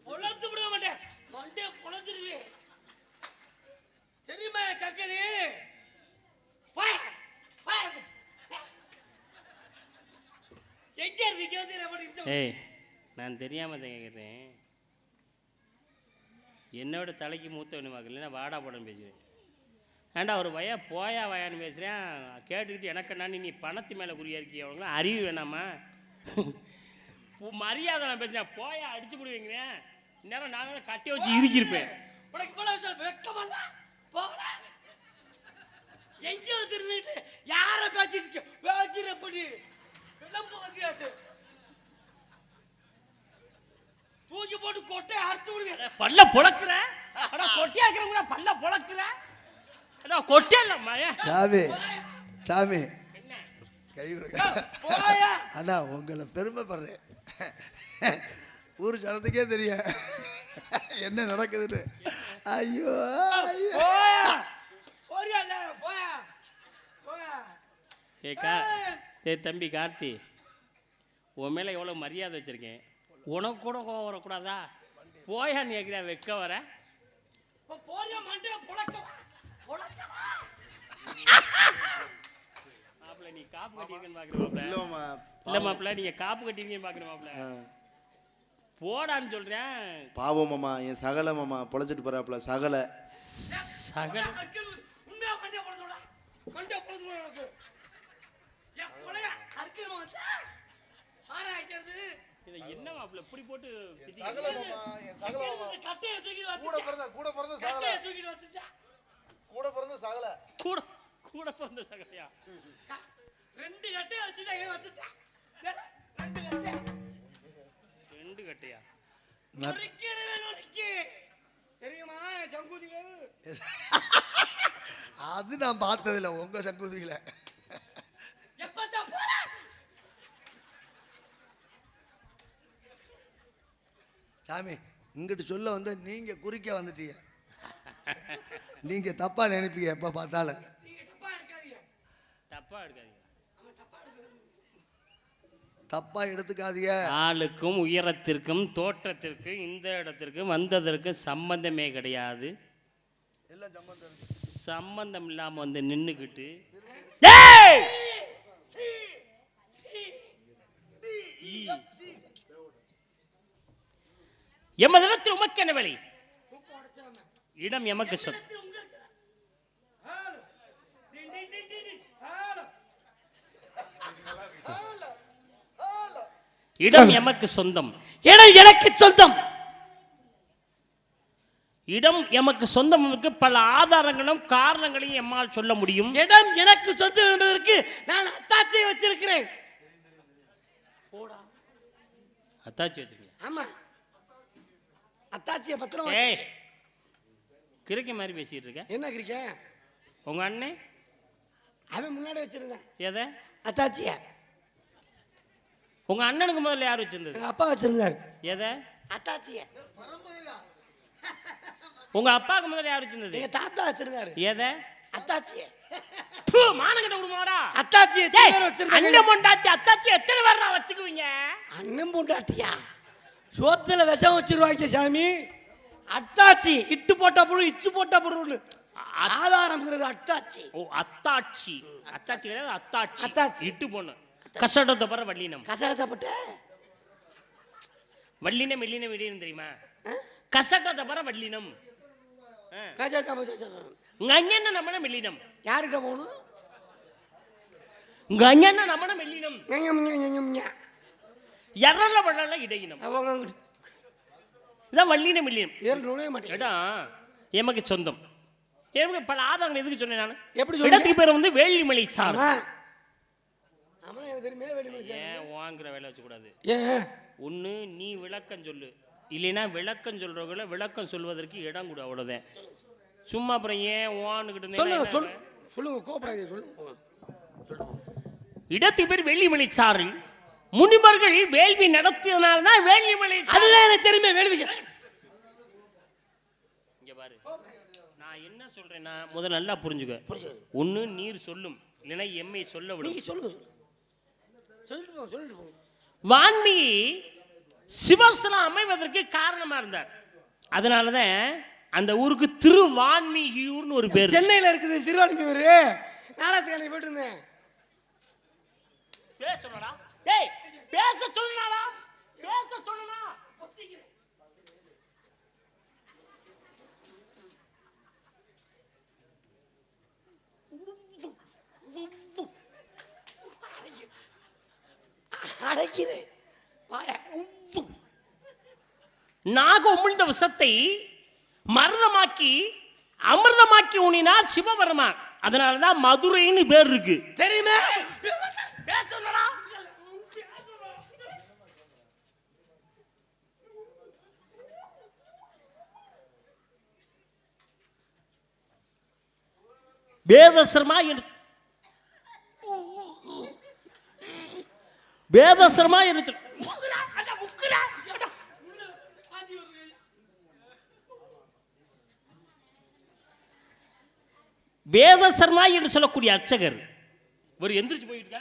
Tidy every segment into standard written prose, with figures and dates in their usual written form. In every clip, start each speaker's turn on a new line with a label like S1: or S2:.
S1: பொழந்து விட மாட்டேன், மண்டே பொழந்துருவேன் தெரியுமா சக்கரி? எங்க இருக்கு?
S2: ஏய், நான் தெரியாம தான் கேட்குறேன். என்னோட தலைக்கு மூத்தவனு பார்க்கல, வாடா போடன்னு பேசுவேன். ஏண்டா ஒரு வயா போயா வயான்னு பேசுகிறேன், கேட்டுக்கிட்டு எனக்கு நான் நீ பணத்து மேலே குறியா இருக்கிய, அவங்களாம் அறிவு வேணாமா? மரியாதை நான் பேசுகிறேன், போயா அடிச்சு போடுவீங்க. இந்நேரம் நான் கட்டி வச்சு இறுக்கியிருப்பேன்.
S1: எங்க திருந்துட்டு யார பேசிட்டு பேசுறப்படி தூக்கி போட்டு கொட்டை அறுத்து விடுவேன்.
S2: பல்ல பொழக்குற கொட்டியா இருக்கிறவங்க பல்ல பொழக்குற கொட்டே இல்லம்மா.
S3: சாமி சாமி கை அண்ணா, உங்களை பெருமைப்படுறேன். ஊர் ஜனத்துக்கே தெரியும் என்ன நடக்குதுன்னு. ஐயோ
S2: தம்பி கார்த்தி, உன் மேலே எவ்வளோ மரியாதை வச்சிருக்கேன், உனக்கு கூட கோவம் வரக்கூடாதா? போயான்னு கேட்குறியா? வைக்க வர மாப்பிள்ள, நீ காப்பு கட்டிருக்கேன்னு பார்க்குற மாப்பிள்ள. இல்லை மாப்பிள்ள, நீங்கள் காப்பு கட்டிருக்கேன்னு பார்க்குற மாப்பிள்ள. போடான்னு சொல்கிறேன்.
S4: பாவம் மாமா, என் சகல மாமா பொழைச்சிட்டு போறாப்புல. சகல
S2: சகல என்ன மாப்பிள்ள இப்படி போட்டு
S4: கூட பிறந்த சகல
S2: கூட பிறந்த சகலையா?
S1: ரெண்டு கட்டையா
S2: ரெண்டு கட்டையா?
S1: தெரியுமா சங்குதிகள்?
S3: அது நான் பார்த்ததில்ல உங்க சங்குதிகளை. சாமி இங்கிட்டு சொல்ல வந்து நீங்க குறுக்க வந்துட்டீங்க. நீங்க தப்பா நினைப்பீங்க எப்ப பார்த்தாலும். தப்பா எடுத்துக்காதீங்க.
S2: ஆளுக்கும் உயரத்திற்கும் தோற்றத்திற்கும் இந்த இடத்திற்கு வந்ததற்கு சம்பந்தமே கிடையாது. சம்பந்தம் இல்லாம வந்து நின்னுக்கிட்டு எமதிடத்தில் உமக்கு என்ன வேலை? இடம் எமக்கு சொல். இடம் எமக்கு சொந்தம்.
S1: இடம் எனக்கு சொந்தம்.
S2: இடம் எமக்கு சொந்தம். பல ஆதாரங்களும் காரணங்களையும் எம்மால் சொல்ல முடியும்.
S1: இடம் எனக்கு சொந்தம் என்பதற்கு நான் அத்தாட்சியை வச்சிருக்கிறேன்.
S2: அத்தாட்சி வச்சிருக்கீங்க?
S1: ஆமா, அத்தாட்சியை பத்திரம்.
S2: ஏய், கிறுக்க மாதிரி பேசிட்டு இருக்க.
S1: என்ன கிறுக்க?
S2: உங்க அண்ணன்
S1: அவன் முன்னாடி வச்சிருந்தான்.
S2: எதை?
S1: அத்தாட்சிய.
S2: உங்க அண்ணனுக்கு முதல்ல யார் வச்சிருந்தது?
S1: எங்க அப்பா வச்சிருந்தாரு.
S2: எதை?
S1: அத்தாட்சிய.
S2: உங்க அப்பாவுக்கு முதல்ல யார் வச்சிருந்தது?
S1: எங்க தாத்தா வச்சிருந்தாரு.
S2: எதை?
S1: அத்தாட்சிய.
S2: மானங்கட்ட விடுமாடா.
S1: அத்தாட்சிய வச்சிருந்தாங்க.
S2: அண்ணன் பொண்டாட்டி அத்தாட்சி எத்தனை பேரா வச்சுக்குவீங்க?
S1: அண்ணன் பொண்டாட்டியா? சோத்துல விஷம் வச்சிருவாங்க சாமி. அத்தாச்சி இட்டு போட்ட பொருள் இச்சு போட்ட பொருள் ஆதாரம்ங்கிறது அத்தாச்சி.
S2: ஓ, அத்தாட்சி. அத்தாட்சி கிடையாது, அத்தாட்சி.
S1: அத்தாச்சி
S2: இட்டு போன கசடத்தை பர வள்ளினம்.
S1: கசகசப்பட்ட
S2: வள்ளினம் இல்லினம் இடையினம் தெரியுமா? கசடத்தை பர வள்ளினம். உங்க அண்ணன் நம்மன மெல்லினம்.
S1: யாருக்கிட்ட போகணும்?
S2: உங்க அண்ணன் நம்மன மெல்லினம். எரல பண்ணல இடையினம். இதான் வள்ளினம் இல்லினம். இடம் எமக்கு சொந்தம். எனக்கு பல ஆதாரங்கள் எதுக்கு சொன்னேன் நான்? எப்படி இடத்துக்கு பேர் வந்து வேள்விமலை சார். ஏன் வாங்குற வேலை வச்சுக்கூடாது? ஒன்று நீ விளக்கம் சொல்லு, இல்லைன்னா விளக்கம் சொல்றவங்கள விளக்கம் சொல்வதற்கு இடம் கொடு, அவ்வளோதான். சும்மா அப்புறம் ஏன் வான்னுக்கிட்டு
S1: சொல்லுங்க, கோபப்படாதீங்க.
S2: இடத்துக்கு பேர் வேள்விமலை சாரல். முனிவர்கள் வேள்வி நடத்தியதுனால்தான் வேள்விமலை.
S1: அதுதான் எனக்கு தெரியுமே வேள்வி.
S2: இங்க பாரு, நான் என்ன சொல்றேன்னா முதல்ல நல்லா புரிஞ்சுக்க. ஒன்று நீர் சொல்லும், இல்லைன்னா எம்மை சொல்ல விடும்.
S1: சொல்லுங்க, சொல்லிட்டு வான்மீகி
S2: சிவஸ்தலம் அமைவதற்கு காரணமா இருந்தார். அதனாலதான் அந்த ஊருக்கு திருவான்மியூர்னு ஒரு பேர்.
S1: சென்னையில இருக்குது திருவான்மியூர். நாடகத்துக்கு போயிட்டு இருந்தேன்.
S2: பேச சொன்னடா. டேய் பேச சொன்னடா. பேச சொன்னடா.
S1: அடைக்கிறேன்.
S2: நாக உமிழ்ந்த விஷத்தை மருதமாக்கி அமிர்தமாக்கி உண்ணினார் சிவபெருமான். அதனாலதான் மதுரைன்னு பேர் இருக்கு.
S1: தெரியுமே.
S2: வேதசர்மா என்று வேதசர்மா என்று சொல்லக்கூடிய அர்ச்சகர் ஒரு எந்திரிச்சு போயிட்டு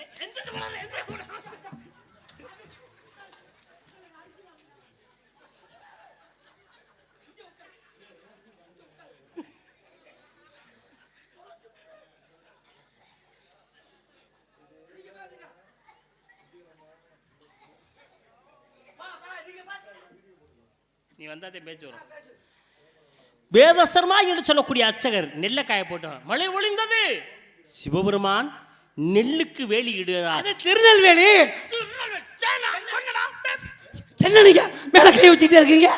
S2: நீ வந்தாதே பேச்சு வரும். வேதசர்மா என்று சொல்லக்கூடிய அர்ச்சகர் நெல்லை காய போட்டான். மழை ஒளிந்தது. சிவபெருமான் நெல்லுக்கு வேலி இடுகிறார்.
S1: திருநெல்வேலி என்னங்க மேல கை வச்சுட்டே இருக்கீங்க?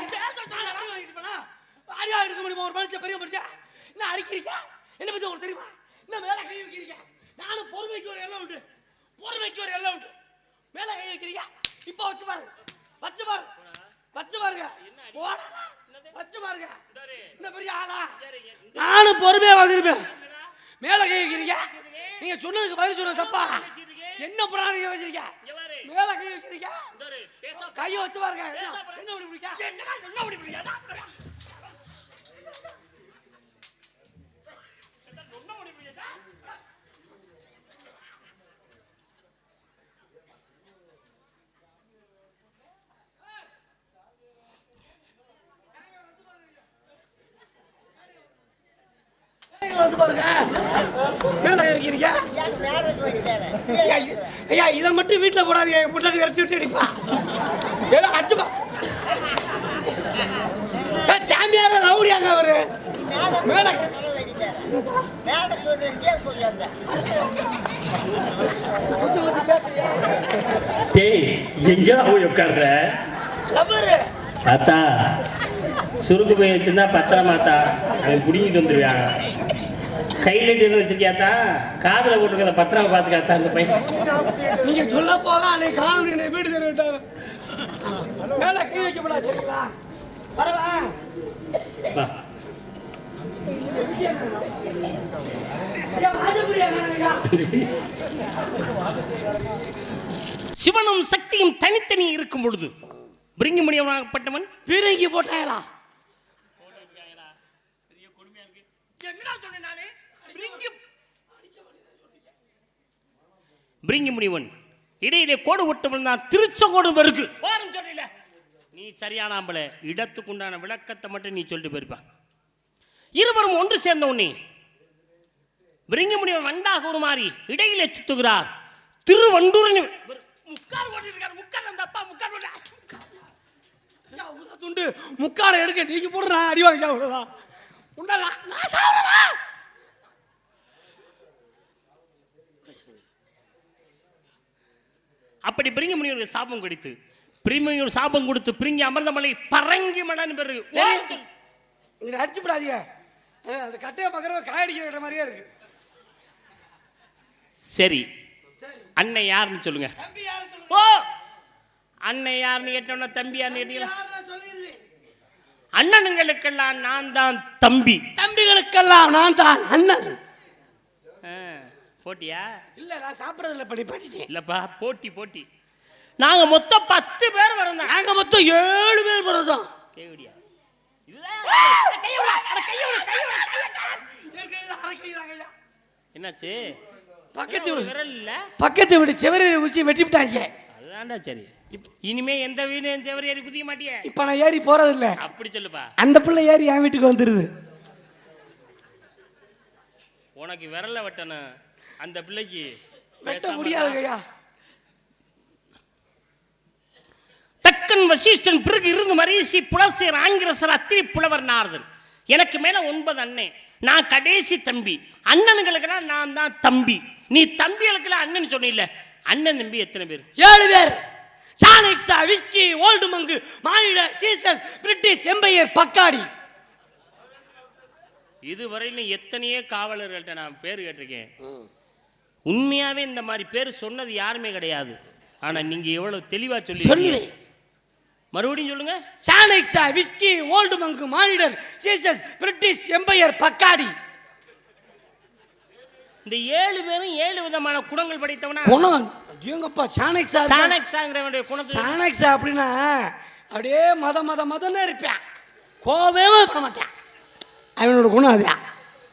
S1: இருக்க முடியுமா? ஒரு மனுஷன் பெரிய மனுஷன் என்ன அடிக்கிறீங்க? என்ன பத்தி உங்களுக்கு தெரியுமா? என்ன மேல கை வைக்கிறீங்க? நானும் பொறுமைக்கு ஒரு எல்லாம் உண்டு. பொறுமைக்கு ஒரு எல்லாம் உண்டு. மேல கை வைக்கிறீங்க. இப்ப வச்சு பாருங்க. வச்சு பாருங்க. வச்சு பாருங்க. வச்சு பாருங்க. என்ன பெரிய ஆளா? நானும் பொறுமையா வந்திருப்பேன். மேல கை வைக்கிறீங்க. நீங்க சொன்னதுக்கு பதில் சொன்ன தப்பா? என்ன பிராணி வச்சிருக்க? மேல கை வைக்கிறீங்க. கையை வச்சு பாருங்க. என்ன பிடிக்க? இதை மட்டும் வீட்டுல போடாது. முன்னாடி விரட்டி விட்டு அடிப்பா. அடிச்சுப்பா. சாமியார ரவுடியாங்க அவரு.
S2: எங்க போய் உட்கார்ற அத்தா? சுருக்கு போய் வச்சிருந்தா பத்திரமாத்தா அவன் பிடிங்கிட்டு வந்துருவியா? கையில வச்சிருக்கியாத்தா? காதுல போட்டுருக்க பத்திரமா பாத்துக்காத்தா அந்த பையன்.
S1: நீங்க சொல்ல போக அன்னைக்கு காலம் வீடு தெரிய விட்டாங்க. மேல கை வைக்கப்படாது.
S2: சிவனும் சக்தியும் தனித்தனி இருக்கும் பொழுது பிரிங்கி முடியப்பட்டவன்
S1: பீரங்கி போட்டாங்களா?
S2: பிரிங்கி முடிவன் இடையிலே கோடு விட்டவன் தான் திருச்செங்கோடு இருக்கு. சொல்லல நீ சரியான ஆம்பளை. இடத்துக்கு உண்டான விளக்கத்தை மட்டும் நீ சொல்லிட்டு போயிருப்பா. இருவரும் ஒன்று சேர்ந்த உடனே பிரிங்கி முடிவன் வண்டாக ஒரு மாறி இடையிலே சுத்துகிறார். திருவண்டூர் முக்கார் ஓட்டிருக்கார். முக்கார் அந்த அப்பா முக்கார்
S1: துண்டு முக்காரை எடுக்க நீங்க போடுறா. அடிவாங்க சாப்பிடுறதா உண்டா? நான் சாப்பிடுறதா?
S2: அப்படி பிரிங்கி முனிவருக்கு சாபம் கொடுத்து பிரிமியூர் சாபம் கொடுத்து பிரிங்கி அமிர்தமலை பரங்கி மடன்னு பேரு.
S1: நீங்க அடிச்சுப்படாதீங்க. அந்த கட்டையை பக்கற காயடிக்கிற மாதிரியே இருக்கு.
S2: சரி அண்ணன் யாருன்னு சொல்லுங்க. ஓ அண்ணன் யாருன்னு கேட்டோம்னா தம்பி யாருன்னு கேட்டீங்களா? அண்ணனுங்களுக்கெல்லாம் நான் தான் தம்பி.
S1: தம்பிகளுக்கெல்லாம் நான் தான் அண்ணன்.
S2: போட்டியா?
S1: இல்ல நான் சாப்பிடறதுல பண்ணிட்டேன்.
S2: இல்லப்பா போட்டி போட்டி. நாங்க மொத்தம் 10 பேர் வரோம்.
S1: நாங்க மொத்தம் 7 பேர் வரோம்.
S2: கேவிடியா? என்னாச்சு?
S1: பக்கத்து வீடு செவரை உச்சி வெட்டி விட்டாங்க.
S2: அதுதான்டா சரி. இனிமே எந்த வீடு செவரி ஏறி குதிக்க மாட்டியே.
S1: இப்ப நான் ஏறி போறது இல்ல.
S2: அப்படி சொல்லுப்பா.
S1: அந்த பிள்ளை ஏறி என் வீட்டுக்கு வந்துருது.
S2: உனக்கு விரல வெட்டணும், அந்த பிள்ளைக்கு
S1: வெட்ட முடியாதுங்கய்யா.
S2: தக்கன் வசிஷ்டன் பிறகு இருந்து மரீசி புலசேர் ஆங்கிரசர் அத்திரி புலவர் நாரதன். எனக்கு மேல 9 அண்ணன், நான் கடைசி தம்பி. அண்ணனுங்களுக்கெல்லாம் நான் தான் தம்பி. நீ தம்பிகளுக்கெல்லாம் அண்ணன் சொன்ன, அண்ணன் தம்பி எத்தனை பேர்?
S1: 7 பேர். சாணக்யா, விஸ்கி, ஓல்டு மங்கு, மானிடர், சீசஸ், பிரிட்டிஷ் எம்பையர், பக்காடி.
S2: இதுவரையிலும் எத்தனையோ காவலர்கள்ட்ட நான் பேர் கேட்டிருக்கேன். உண்மையாவே இந்த மாதிரி பேர் சொன்னது யாருமே கிடையாது. ஆனா நீங்க எவ்வளவு தெளிவா சொல்லி மறுபடியும் சொல்லுங்க.
S1: சாணக்யா, விஸ்கி, ஓல்டு மங்கு, மானிடர், சீசஸ், பிரிட்டிஷ் எம்பையர், பக்காடி.
S2: இந்த 7 பேரும் 7 விதமான குணங்கள் படைத்தவனா.
S1: குணம் எங்கப்பா சாணக்யா.
S2: சாணக்யாங்கிறவனுடைய குணத்தை.
S1: சாணக்யா அப்படின்னா அப்படியே மதன்னு இருப்பான், கோபமே பண்ண மாட்டான். அவனோட குணம் அது.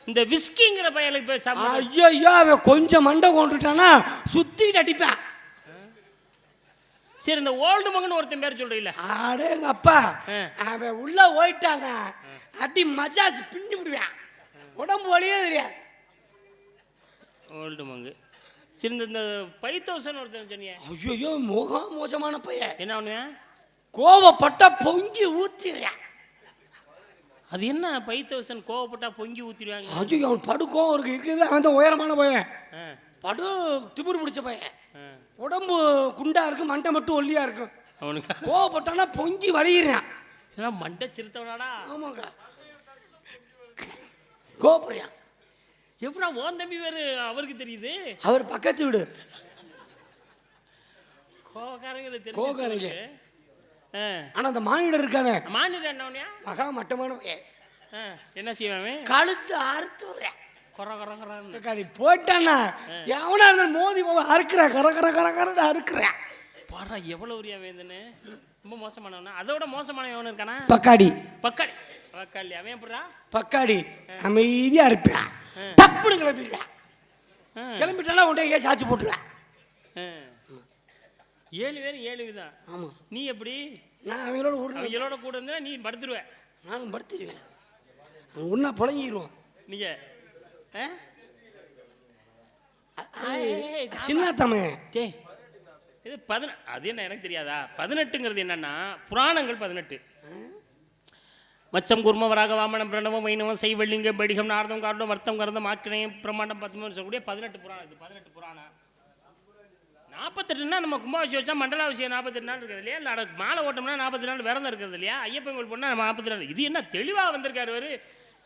S2: இந்த விஸ்கிங்கிற பையனுக்கு பேர்
S1: ஐயோ அவன் கொஞ்சம் மண்டை கொண்டுட்டானா சுத்திட்டு அடிப்பான்.
S2: சரி, இந்த ஓல்டு மகன் ஒருத்தன் பேர் சொல்றீல்ல.
S1: அடேங்க அப்பா, அவன் உள்ள போயிட்டாங்க அடி மஜாஸ் பின்னி விடுவான், உடம்பு வலியே தெரியாது.
S2: ஓல்டு மங்கு. சரி, இந்த 5000 ஒருத்தன் சொன்னியே.
S1: ஐயோ மோசமான பையன்.
S2: என்ன ஒண்ணு?
S1: கோவப்பட்டா பொங்கி ஊத்திடுறான்.
S2: அது என்ன 5000 கோவப்பட்டா பொங்கி ஊத்திடுவாங்க?
S1: ஐயோ அவன் படுக்கோம் இருக்குது. அவன் தான் உயரமான பையன், படு திமிரு பிடிச்ச பையன். உடம்பு குண்டா இருக்கு, மண்டை மட்டும் ஒல்லியா இருக்கும்.
S2: அவனுக்கு
S1: கோவப்பட்டானா பொங்கி வலிகிறான்.
S2: மண்டை சிறுத்தவனாடா.
S1: ஆமாங்க, கோபுரியான்.
S2: எப்படா ஓன் தம்பி வேறு அவருக்கு தெரியுது?
S1: அவர் பக்கத்து வீடு.
S2: கோகாரங்க.
S1: ஆனா அந்த மானிடர் இருக்கானே,
S2: மானிடர் என்ன
S1: மகா மட்டமான பையன்.
S2: என்ன செய்வான்?
S1: கழுத்து அறுத்து
S2: போட்டானா
S1: எவனா இருந்தாலும் மோதி அறுக்கிற கர அறுக்கிறேன்.
S2: பாரா எவ்வளவு உரியா வேந்தனு. ரொம்ப மோசமானவனா. அதோட மோசமான எவனு இருக்கானா?
S1: பக்காடி.
S2: பக்காடி அவன் எப்படா?
S1: பக்காடி அமைதியா இருப்பான், தப்புன்னு கிளம்பிடுவேன். கிளம்பிட்டானா உடனே சாச்சு போட்டுருவேன்.
S2: 7 பேர் 7 விதம்.
S1: ஆமா.
S2: நீ எப்படி?
S1: நான் அவங்களோட
S2: கூட இருந்தா நீ படுத்துருவேன்.
S1: நானும் படுத்துருவேன். ஒன்னா புழங்கிடுவோம்.
S2: நீங்க
S1: சின்ன தமிழ்
S2: இது 18. அது என்ன எனக்கு தெரியாதா? 18ங்கிறது என்னன்னா புராணங்கள் 18. மச்சம் குர்ம வராக வாமனம் பிரணவம் வைணவம் செய்வள்ளிங்க படிகம் நாரதம் காரணம் வர்த்தம் கரந்தம் ஆக்கினையம் பிரமாண்டம் 13 சொல்லக்கூடிய 18 புராணம். இது 18 புராணம். 48னா நம்ம கும்பாபிஷேகம் வச்சா மண்டலாபிஷேகம் 48 நாள் இருக்கிறது இல்லையா? இல்லை மாலை ஓட்டம்னா 40 நாள் விரதம் இருக்கிறது இல்லையா? ஐயப்பன் கோயில் போனால் 40 நாள். இது என்ன தெளிவாக வந்திருக்காரு அவரு.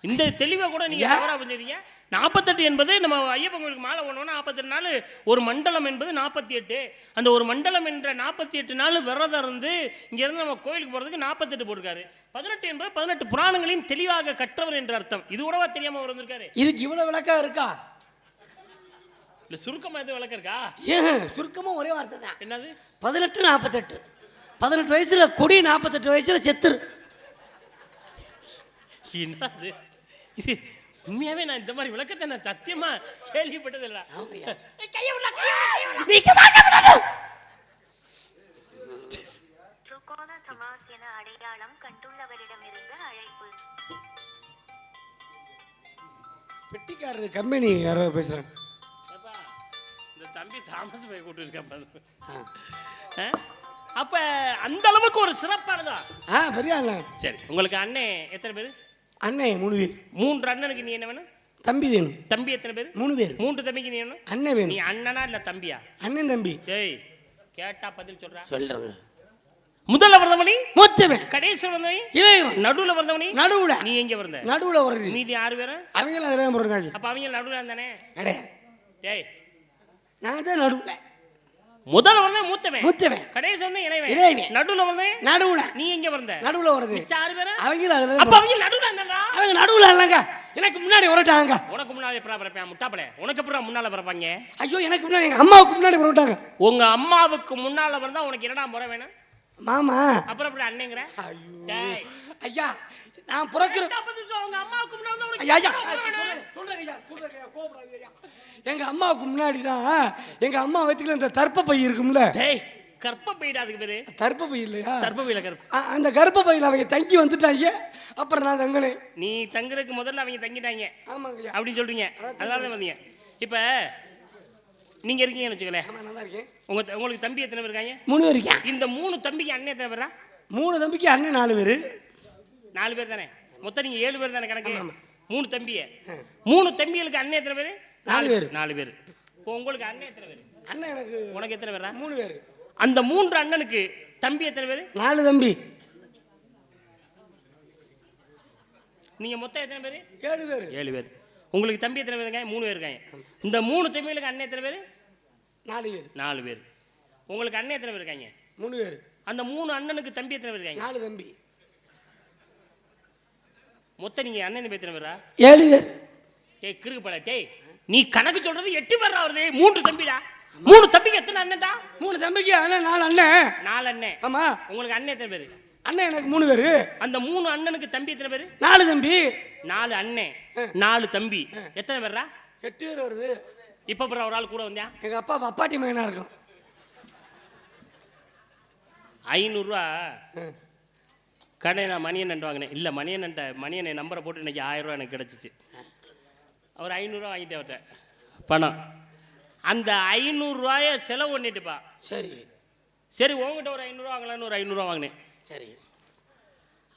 S2: இந்த தெளிவை கூட நீங்கள் தவறாக பண்ணிடுறீங்க. 48 என்பது நம்ம ஐயப்பன் கோயிலுக்கு மாலை ஓடணும்னா 48 நாள். ஒரு மண்டலம் என்பது 48. அந்த ஒரு மண்டலம் என்ற 48 நாள் விரதம் இருந்து இங்கேருந்து நம்ம கோயிலுக்கு போகிறதுக்கு 48 போட்டிருக்காரு. 18 என்பது 18 புராணங்களையும் தெளிவாக கற்றவர் என்ற அர்த்தம். இது கூடவா தெரியாமல் அவர் வந்திருக்காரு?
S1: இதுக்கு இவ்வளோ விளக்கம் இருக்கா?
S2: இல்லை சுருக்கமாக எதுவும் விளக்கம் இருக்கா?
S1: சுருக்கமாக ஒரே வார்த்தை தான்.
S2: என்னது?
S1: 18 48. 18 வயசுல கொடி, 48 வயசுல செத்துரு.
S2: என்னது இது? உண்மையாவே நான் இந்த மாதிரி விளக்கத்தை நான் சத்தியமா கேள்விப்பட்டதில்லை.
S5: அடையாளம் கண்டுள்ளவரிடமிருந்து அழைப்பு.
S1: பெட்டிக்காரர் கம்பெனி யாரோ பேசுறாங்க.
S2: இந்த தம்பி தாமஸ் போய் கூட்டு இருக்க. அப்ப அந்த அளவுக்கு ஒரு சிறப்பானதா?
S1: பெரிய அண்ணன்.
S2: சரி, உங்களுக்கு அண்ணன் எத்தனை பேர்?
S1: அண்ணன் 3 பேர்.
S2: 3 அண்ணனுக்கு நீ என்ன வேணும்?
S1: தம்பி வேணும்.
S2: தம்பி எத்தனை பேர்?
S1: 3 பேர்.
S2: 3 தம்பிக்கு நீ வேணும்?
S1: அண்ணன் வேணும்.
S2: நீ அண்ணனா இல்ல தம்பியா?
S1: அண்ணன் தம்பி.
S2: டேய் கேட்டா பதில் சொல்றா.
S1: சொல்றேங்க.
S2: முதல்ல வந்தவனி
S1: மூத்தவன்,
S2: கடைசி வந்தவனி
S1: இளையவன்,
S2: நடுவுல வந்தவனி
S1: நடுவுல.
S2: நீ எங்க வந்த?
S1: நடுவுல வர்றது.
S2: மீதி 6 பேர்
S1: அவங்க அதெல்லாம் போறாங்க.
S2: அப்ப அவங்க நடுவுல இருந்தானே?
S1: கிடையாது.
S2: டேய்
S1: நான் தான் நடுவுல.
S2: முதல்ல வந்தவன் மூத்தவன்,
S1: மூத்தவன்.
S2: கடைசி வந்தவன் இளையவன்,
S1: இளையவன்.
S2: நடுவுல வந்தவன்
S1: நடுவுல.
S2: நீ எங்க வந்த?
S1: நடுவுல வர்றது.
S2: 6 பேர்
S1: அவங்க அதெல்லாம்.
S2: அப்ப அவங்க நடுவுல இருந்தாங்க.
S1: அவங்க நடுவுல இல்லங்க, எனக்கு முன்னாடி வரட்டாங்க.
S2: உனக்கு முன்னாடி எப்பறா பரப்பேன் முட்டாப்பளே? உனக்கு எப்பறா முன்னால பரப்பாங்க?
S1: ஐயோ எனக்கு முன்னாடி எங்க அம்மாவுக்கு முன்னாடி வரட்டாங்க.
S2: உங்க அம்மாவுக்கு முன்னால வந்தா உனக்கு என்னடா முறை வேணும்?
S1: மாமா.
S2: அப்புறம் எப்படி அண்ணேங்கற?
S1: டேய் ஐயா நான் புறக்குற.
S2: உங்க அம்மாவுக்கு முன்னால உனக்கு
S1: ஐயா சொல்றேன் ஐயா கோபப்படாதீங்க ஐயா. எங்க அம்மாவுக்கு முன்னாடி தான் எங்க அம்மா வயித்துல இந்த தர்ப்ப பை இருக்கும்ல.
S2: டேய் கற்ப பைடா அதுக்கு பேரு.
S1: கர்ப்பப்பை இல்லையா?
S2: கற்ப கற்ப.
S1: அந்த கர்ப்பப்பையில் அவங்க தங்கி வந்துட்டாங்க. அப்புறம் நான் தங்கினேன்.
S2: நீ தங்குறதுக்கு முதல்ல அவங்க தங்கிட்டாங்க.
S1: ஆமாங்கய்யா.
S2: அப்படின்னு சொல்றீங்க. அதனால தான் வந்தீங்க. இப்போ நீங்க இருக்கீங்கன்னு வச்சுக்கலேன்.
S1: ஆமா, நல்லா இருக்கேன்.
S2: உங்களுக்கு தம்பி எத்தனை பேர் இருக்காங்க?
S1: 3 பேர் இருக்கேன்.
S2: இந்த 3 தம்பிக்கு அண்ணன் எத்தனை பேரா?
S1: 3 தம்பிக்கு அண்ணன் 4 பேர்.
S2: 4 பேர் தானே? மொத்தம் நீங்க 7 பேர் தானே கணக்கு? 3 தம்பிய. 3 தம்பிகளுக்கு அண்ணன் எத்தனை பேர்?
S1: 4 பேர்.
S2: 4 பேர். இப்போ உங்களுக்கு அண்ணன் எத்தனை பேர்?
S1: அண்ணன் எனக்கு
S2: உனக்கு எத்தனை பேரா?
S1: 3 பேர்.
S2: அந்த 3 அண்ணனுக்கு தம்பி எத்தனை பேர்?
S1: 4 தம்பி.
S2: நீங்க மொத்தம் எத்தனை பேர்?
S1: 7 பேர்.
S2: 7 பேர். உங்களுக்கு தம்பி எத்தனை பேர் இருக்காங்க? 3 பேர் இருக்காங்க. இந்த 3 தம்பிகளுக்கு அண்ணன் எத்தனை பேர்?
S1: 4 பேர்.
S2: 4 பேர். உங்களுக்கு அண்ணன் எத்தனை பேர் இருக்காங்க?
S1: 3 பேர்.
S2: அந்த 3 அண்ணனுக்கு தம்பி எத்தனை பேர் இருக்காங்க?
S1: 4 தம்பி.
S2: மொத்தம் நீங்க அண்ணன் எத்தனை பேரா?
S1: 7 பேர்.
S2: டேய் கிறுக்கு பல டேய், நீ கணக்கு சொல்றது 8 பேரா வருது? 3 தம்பிடா. 3 தம்பிக்கு எத்தனை அண்ணன்டா?
S1: 3 தம்பிக்கு அண்ணன் 4 அண்ணன்.
S2: 4 அண்ணன்.
S1: ஆமா.
S2: உங்களுக்கு அண்ணன் எத்தனை பேர்?
S1: அண்ணன் எனக்கு 3 பேர்.
S2: அந்த 3 அண்ணனுக்கு தம்பி எத்தனை பேர்?
S1: 4 தம்பி.
S2: 4 அண்ணன் 4 தம்பி எத்தனை பேரா?
S1: 8 பேர் வருது.
S2: இப்ப பிற ஒரு ஆள் கூட வந்தியா?
S1: எங்க அப்பா அப்பாட்டி மகனா இருக்கும்.
S2: 500 ரூபா கடை நான் மணியன் வாங்கினேன். இல்லை மணியனை நம்பரை போட்டு இன்னைக்கு 1000 ரூபா எனக்கு கிடச்சிச்சு. அவர் 500 ரூபா வாங்கிட்டே அவர்கிட்ட பணம். அந்த 500 ரூபாயை செலவு பண்ணிட்டுப்பா.
S1: சரி
S2: சரி, உங்ககிட்ட ஒரு 500 ரூபா வாங்கலான்னு ஒரு 500 ரூபா வாங்கினேன்.
S1: சரி.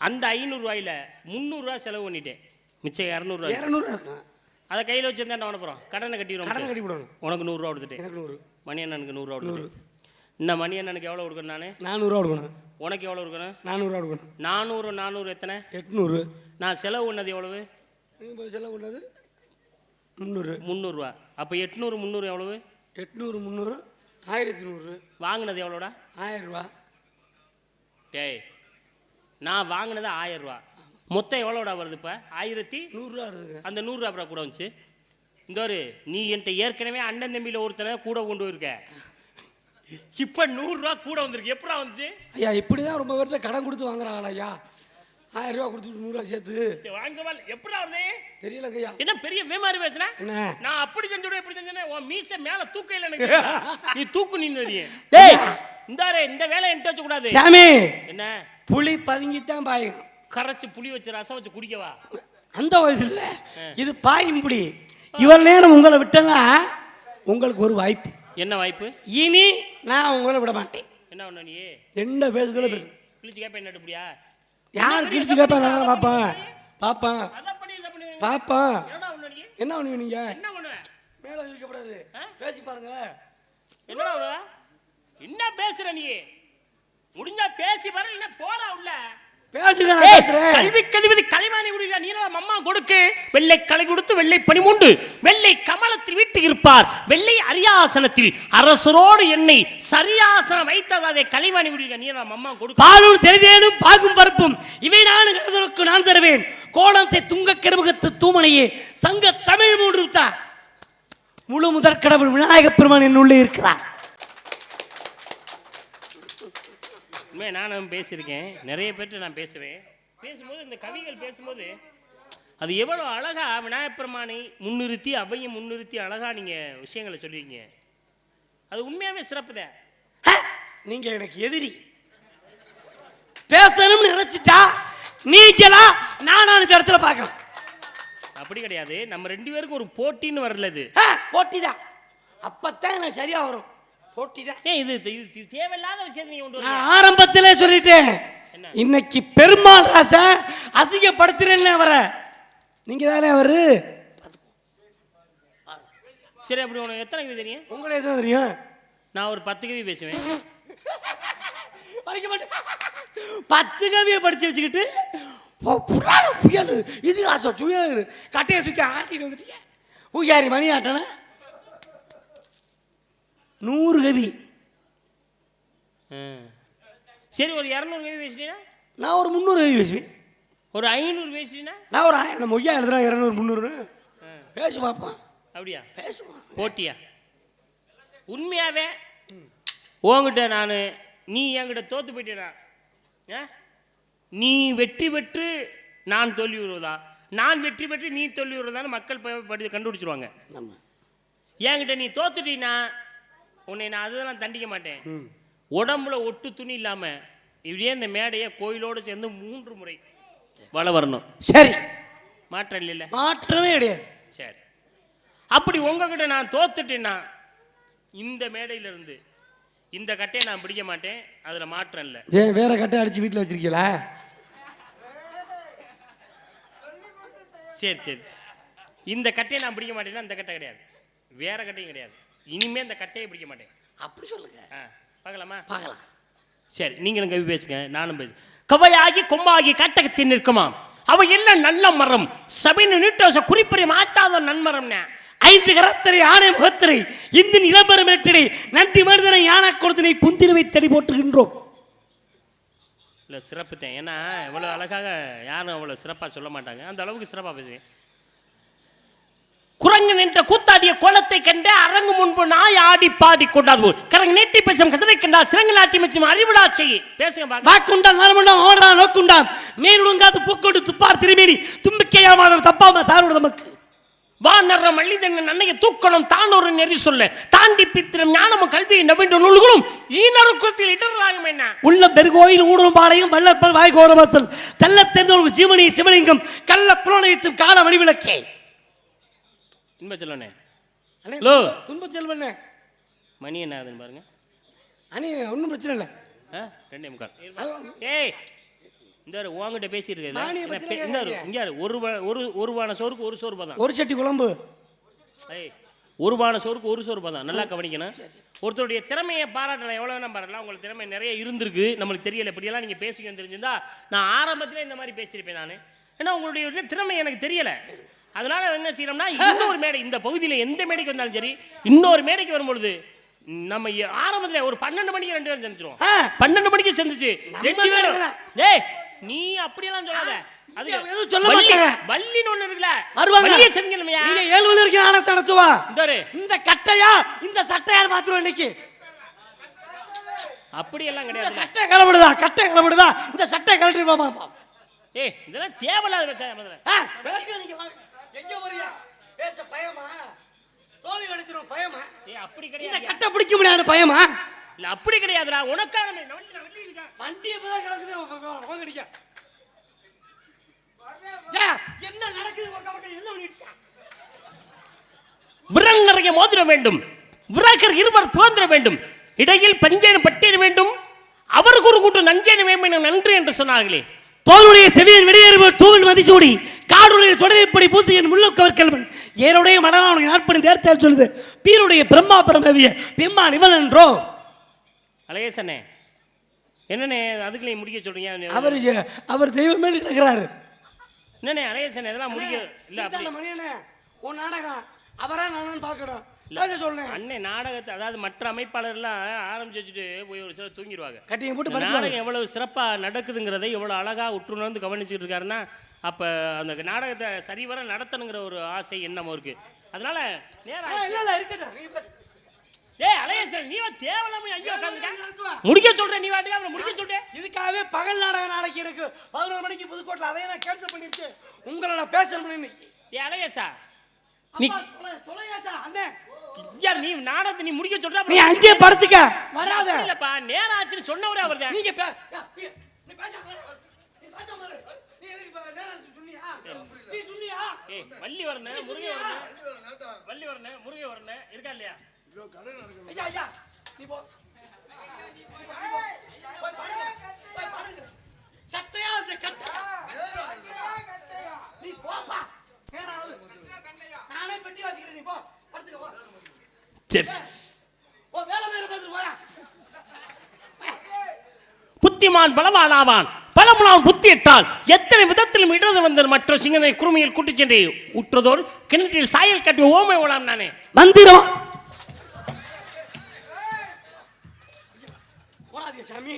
S2: அந்த 500 ரூபாயில் 300 ரூபா செலவு பண்ணிட்டேன். மிச்சம் 200 ரூபா.
S1: 200 இருக்கும்.
S2: அதை கையில் வச்சிருந்தா என்ன பண்ண போகிறோம்? கடனை கட்டிடுவோம்.
S1: கடனை கட்டி விடணும்.
S2: உனக்கு 100 ரூபா கொடுத்துட்டேன்.
S1: எனக்கு 100.
S2: மணியண்ணனுக்கு 100 ரூபா கொடுத்துட்டேன். இன்னும் மணியண்ணனுக்கு எவ்வளோ கொடுக்கணும்? நான்
S1: 400 ரூபா கொடுக்கணும்.
S2: உனக்கு எவ்வளோ கொடுக்கணும்?
S1: 400 ரூபா கொடுக்கணும்.
S2: 400 எத்தனை?
S1: 800.
S2: நான் செலவு பண்ணது எவ்வளவு?
S1: நீங்கள் செலவு பண்ணது 300.
S2: 300 ரூபா. அப்போ 800 300 எவ்வளவு?
S1: 800 300 1100.
S2: வாங்கினது எவ்வளோடா?
S1: 1000 ரூபா.
S2: டேய், நான் வாங்கினது 1000 ரூபா. மொத்தம் எவ்வளோடா வருது? இப்போ 1100
S1: ரூபா வருதுங்க.
S2: அந்த 100 ரூபா கூட வந்துச்சு. இந்த ஒரு நீ என்கிட்ட ஏற்கனவே அண்ணன் தம்பியில் ஒருத்தனை கூட கொண்டு போயிருக்க. இப்போ 100 ரூபா கூட வந்திருக்கு. எப்படா வந்துச்சு?
S1: ஐயா இப்படி தான் ரொம்ப பேர்கிட்ட கடன் கொடுத்து வாங்குறாங்களா ஐயா? 1000 ரூபா கொடுத்து 100 ரூபா சேர்த்து
S2: வாங்கவால் எப்படா வருது?
S1: தெரியலங்க ஐயா.
S2: என்ன பெரிய மேமாரி பேசுன?
S1: என்ன
S2: நான் அப்படி செஞ்சோட எப்படி செஞ்சேனே? உன் மீசை மேல தூக்க இல்லை எனக்கு. நீ தூக்கு நின்னு.
S1: டேய்
S2: இந்தாரே, இந்த வேலை என்கிட்ட வச்சு கூடாது.
S1: சாமி,
S2: என்ன
S1: புளி பதுங்கித்தான் பாயும்.
S2: கரைச்சு புளி வச்சு ரசம் வச்சு குடிக்கவா?
S1: அந்த வயசு இல்ல, இது பாயும் புடி. இவ்வளவு நேரம் உங்களை விட்டனா உங்களுக்கு ஒரு வாய்ப்பு.
S2: என்ன வாய்ப்பு?
S1: இனி நான் உங்களை விட மாட்டேன்.
S2: என்ன பண்ண நீ?
S1: என்ன பேசுகிற பேசு.
S2: கிழிச்சு கேப்ப என்ன அப்படியா?
S1: யார் கிழிச்சு கேப்பா? நான் பாப்பேன் பாப்பேன் பாப்பேன். என்ன பண்ணுவீங்க நீங்க?
S2: என்ன பண்ணுவேன்?
S1: மேல வைக்கப்படாது. பேசி பாருங்க.
S2: என்ன என்ன பேசுற நீ? முடிஞ்சா பேசி பாரு, இல்ல போறா உள்ள.
S1: பேசுங்க.
S2: கல்வி கதிபதி கலைவாணி உடைய நீலம் அம்மா கொடுக்கு வெள்ளை கலை கொடுத்து வெள்ளை பனிமுண்டு வெள்ளை கமலத்தில் வீட்டு இருப்பார் வெள்ளை அரியாசனத்தில் அரசரோடு என்னை சரியாசனம் வைத்ததாதே கலைவாணி உடைய நீலம் அம்மா கொடுக்கு.
S1: பாலும் தெளிதேனும் பாகும் பருப்பும் இவை நான் கருதலுக்கு நான் தருவேன். கோலம் செய் துங்க கருமுகத்து தூமனையே சங்க தமிழ் 3 முழு முதற் கடவுள் விநாயகப் பெருமான் என்னுள்ளே இருக்கிறார்.
S2: நானும் பேசியிருக்கேன், நிறைய பேர்ட்டு நான் பேசுவேன். பேசும்போது இந்த கவிகள் பேசும்போது அது எவ்வளோ அழகா விநாயகப் பெருமானை முன்னிறுத்தி அவையும் முன்னிறுத்தி அழகா நீங்க விஷயங்களை சொல்லியிருக்கீங்க. அது உண்மையாவே சிறப்பு தான்.
S1: நீங்க எனக்கு எதிரி. பேசணும்னு நினைச்சிட்டா நீங்களா நானும் இந்த இடத்துல பார்க்கலாம்.
S2: அப்படி கிடையாது, நம்ம 2 பேருக்கும் ஒரு போட்டின்னு வரலது.
S1: போட்டிதான். அப்பத்தான் எனக்கு சரியா வரும். போட்டிதான்.
S2: இது தேவையில்லாத விஷயத்தை நீங்க கொண்டு வர.
S1: நான் ஆரம்பத்திலே சொல்லிட்டேன், இன்னைக்கு பெருமாள் ராச அசிங்கப்படுத்துறேன்னு வர. நீங்க தானே அவரு.
S2: சரி, அப்படி உனக்கு எத்தனை கவி தெரியும்?
S1: உங்களுக்கு எத்தனை தெரியும்?
S2: நான் ஒரு 10 கவி பேசுவேன்.
S1: 10 கவியை படிச்சு வச்சுக்கிட்டு புயல் இது ஆசை துயல் கட்டையை தூக்கி ஆட்டிட்டு வந்துட்டீங்க. பூஜாரி மணி ஆட்டன 100 கவி.
S2: சரி, ஒரு 200 கவி பேசிட்டீங்கன்னா
S1: நான் ஒரு 300 கவி பேசுவேன்.
S2: ஒரு 500 பேசிட்டீங்கன்னா
S1: நான் ஒரு 1000 மொய்யா எழுதுறேன். 200 300 பேசு பார்ப்போம்.
S2: அப்படியா?
S1: பேசுவோம்.
S2: போட்டியா? உண்மையாவே உங்ககிட்ட நான் நீ என்கிட்ட தோத்து போயிட்டேனா? நீ வெற்றி பெற்று நான் தோல்வி வருவதா, நான் வெற்றி பெற்று நீ தோல்வி வருவதான்னு மக்கள் கண்டுபிடிச்சிருவாங்க. என்கிட்ட நீ தோத்துட்டீன்னா உன்னை நான் அதெல்லாம் தண்டிக்க மாட்டேன். உடம்புல ஒட்டு துணி இல்லாமல் இப்படியே இந்த மேடையை கோயிலோடு சேர்ந்து 3 முறை வள வரணும்.
S1: சரி,
S2: மாற்றம் இல்லைல்ல?
S1: மாற்றமே கிடையாது.
S2: சரி, அப்படி உங்ககிட்ட நான் தோத்துட்டேன்னா இந்த மேடையிலிருந்து இந்த கட்டையை நான் பிடிக்க மாட்டேன். அதில் மாற்றம் இல்லை.
S1: வேற கட்டை அடிச்சு வீட்டில் வச்சிருக்கீங்களா?
S2: சரி சரி, இந்த கட்டையை நான் பிடிக்க மாட்டேன்னா இந்த கட்டை கிடையாது, வேற கட்டையும் கிடையாது. இனிமே இந்த கட்டையை பிடிக்க மாட்டேன்.
S1: அப்படி சொல்லுங்க.
S2: பார்க்கலாமா?
S1: பார்க்கலாம்.
S2: சரி, நீங்களும் கவி பேசுங்க, நானும் பேசுங்க. கவையாகி கொம்பாகி கட்டகத்தில் நிற்குமாம் அவ எல்லாம் நல்ல மரம் சபையின் நீட்டோச குறிப்பறி மாட்டாத நன்மரம்னா
S1: 5 கரத்தரை ஆணை முகத்திரை இந்த நிலம்பரம் எட்டடை நன்றி மனிதனை யானை கொடுத்தனை புந்திரவை தடி போட்டுகின்றோம்.
S2: இல்லை சிறப்பு தான். ஏன்னா இவ்வளோ அழகாக யாரும் அவ்வளோ சிறப்பாக சொல்ல மாட்டாங்க. அந்த அளவுக்கு சிறப்பாக பேசுங்க. குரங்கு நின்ற கூத்தாடிய கோலத்தை கண்ட அரங்கு முன்பு நாய் ஆடி பாடி கொண்டாது போல் கரங்கு நீட்டி பேசும் கதிரை கண்டால் சிறங்கு நாட்டி மச்சும் அறிவிடா செய்ய பேசுங்க.
S1: வாக்குண்டாம் நலமுண்டாம் ஓடா நோக்குண்டாம் மேலுடுங்காது பூக்கொண்டு துப்பார் திருமேனி தும்பிக்கையா மாதம் தப்பாம சாரோட நமக்கு
S2: வா நர்ற மல்லிதன் நன்னைய தூக்கணும் தான் ஒரு நெறி சொல்ல தாண்டி பித்திரம் ஞானமும் கல்வியை நவீன நூல்களும் ஈனருக்குளத்தில் இடராகும் என்ன
S1: உள்ள பெருகோயில் ஊடும் பாளையம் வல்லப்பல் வாய்கோரவாசல் தெல்ல தெரிந்த ஜீவனி சிவலிங்கம் கள்ள புலனயத்தும் கால மணிவிளக்கே
S2: இன்ப செல்வனே.
S1: ஹலோ துன்ப செல்வனே.
S2: மணி என்ன ஆகுதுன்னு பாருங்க.
S1: அண்ணே ஒன்றும் பிரச்சனை இல்லை.
S2: 2:45. ஏய் இந்த உங்ககிட்ட பேசியிருக்கேன். இந்த இங்கே ஒரு பானை சோறுக்கு ஒரு சோறு பதான்.
S1: ஒரு சட்டி குழம்பு.
S2: ஏய் ஒரு பானை சோறுக்கு ஒரு சோறு பதான். நல்லா கவனிக்கணும். ஒருத்தருடைய திறமையை பாராட்டலாம், எவ்வளோ வேணா பாராட்டலாம். உங்களுக்கு திறமை நிறைய இருந்திருக்கு, நம்மளுக்கு தெரியல. இப்படியெல்லாம் நீங்கள் பேசிக்க தெரிஞ்சிருந்தா நான் ஆரம்பத்தில் இந்த மாதிரி பேசியிருப்பேன் நான். ஏன்னா உங்களுடைய திறமை எனக்கு தெரியலை. அதனால என்ன செய்யறோம்னா இன்னொரு மேடை இந்த பகுதியில் எந்த மேடைக்கு வந்தாலும் சரி இன்னொரு மேடைக்கு வரும்பொழுது நம்ம ஆரம்பத்தில் ஒரு 12 மணிக்கு 2 பேரும் சந்திச்சிருவோம். 12 மணிக்கு சந்திச்சு 2 பேரும். ஏய் நீ அப்படியெல்லாம் சொல்லாத. அது
S1: சொல்ல மாட்டாங்க.
S2: வள்ளின்னு ஒண்ணு இருக்குல,
S1: வருவாங்க.
S2: வள்ளியை செஞ்சீங்களா?
S1: நீங்க 7 மணி வரைக்கும் ஆனத்தை நடத்துவா.
S2: இந்த
S1: கட்டையா இந்த சட்டையார் மாத்துறோம் இன்னைக்கு.
S2: அப்படியெல்லாம் கிடையாது.
S1: சட்டை கலப்படுதா, கட்டை கலப்படுதா, இந்த சட்டை கலட்டி பாப்பா.
S2: ஏய் இதெல்லாம் தேவையில்லாத பேச முதல்ல.
S1: பேசுங்க நீங்க வாங்க. எங்க வரியா? பேச பயமா? தோல்வி அடிச்சிரும் பயமா?
S2: ஏய் அப்படி கிடையாது.
S1: இந்த கட்டை பிடிக்க முடியாது பயமா?
S2: இல்ல அப்படி கிடையாதுடா. உனக்கான வள்ளி இருக்கா?
S1: வண்டி இப்பதான் கிடக்குது வாங்க அடிக்க. என்ன நடக்குது உங்க பக்கம் என்ன பண்ணிட்டு?
S2: விரல் நிறைய மோதிர வேண்டும், விராக்கர் இருவர் போந்திர வேண்டும், இடையில் பஞ்சேன பட்டியல் வேண்டும், அவருக்கு ஒரு கூட்டம் நஞ்சேன வேண்டும் நன்று என்று சொன்னார்களே.
S1: தோளுடைய செவியன் வெளியேறுவர் தூவல் மதிசூடி காடுடைய தொடரைப்படி பூசியன் முள்ளக்கவர் கல்வன் ஏருடைய மலரான நாட்பணி தேர்த்தால் சொல்லுது பீருடைய பிரம்மா பிரமவிய பிம்மா நிவன் என்றோ.
S2: அழகேசனே என்னண்ணே அதுக்கு நீ முடிக்க சொல்றீங்க?
S1: அவர் தெய்வம் மேல் இருக்கிறாரு.
S2: என்னண்ணே அழகேசனே இதெல்லாம் முடிக்க இல்லை. அப்படி
S1: மணியனே உன் நாடகம் அவரா நான் பார்க்கணும் சொல்றேன்.
S2: அண்ணே நாடகத்தை அதாவது மற்ற அமைப்பாளர்லாம் ஆரம்பிச்சு வச்சுட்டு போய் ஒரு சிலர் தூங்கிடுவாங்க.
S1: கட்டியை போட்டு
S2: நாடகம் எவ்வளவு சிறப்பாக நடக்குதுங்கிறதை எவ்வளோ அழகாக உற்றுணர்ந்து கவனிச்சுட்டு இருக்காருன்னா அப்போ அந்த நாடகத்தை சரிவர நடத்தணுங்கிற ஒரு ஆசை எண்ணம் இருக்கு. அதனால நேரம் அழகேசன் நீ தேவலாம ஐயோ முடிக்க சொல்றேன். நீ வாட்டுக்கு அவரை முடிக்க சொல்றேன்.
S1: இதுக்காகவே பகல் நாடகம் நாளைக்கு இருக்கு 11 மணிக்கு புதுக்கோட்டை. அதையே நான் கேன்சல் பண்ணிருக்கேன். உங்களோட பேசணும் இன்னைக்கு.
S2: அழகேசா நீ நீ நாடகத்தை நீ முடிக்க சொல்ற.
S1: நீ அங்கேயே படுத்துக்க வராத.
S2: இல்லப்பா நேரம் ஆச்சுன்னு சொன்னவரே அவர் தான்.
S1: நீங்க
S2: வள்ளி வரணும் முருகை வரணும் வள்ளி வரணும் முருகை வரணும் இருக்கா இல்லையா?
S1: சட்டையா நீ போப்பா. நானே பெட்டி வாசிக்கிறேன். நீ போ படுத்துக்க போ.
S2: சரி
S1: ஓ வேலை மேல பார்த்துட்டு போயா.
S2: புத்திமான் பலவானாவான் பலமுனான் புத்தி இட்டால் எத்தனை விதத்திலும் இடது வந்த மற்ற சிங்கனை குறுமையில் கூட்டி சென்று உற்றதோடு கிணற்றில் சாயல் கட்டி ஓமை ஓடாம். நானே
S1: மந்திரம் சாமி.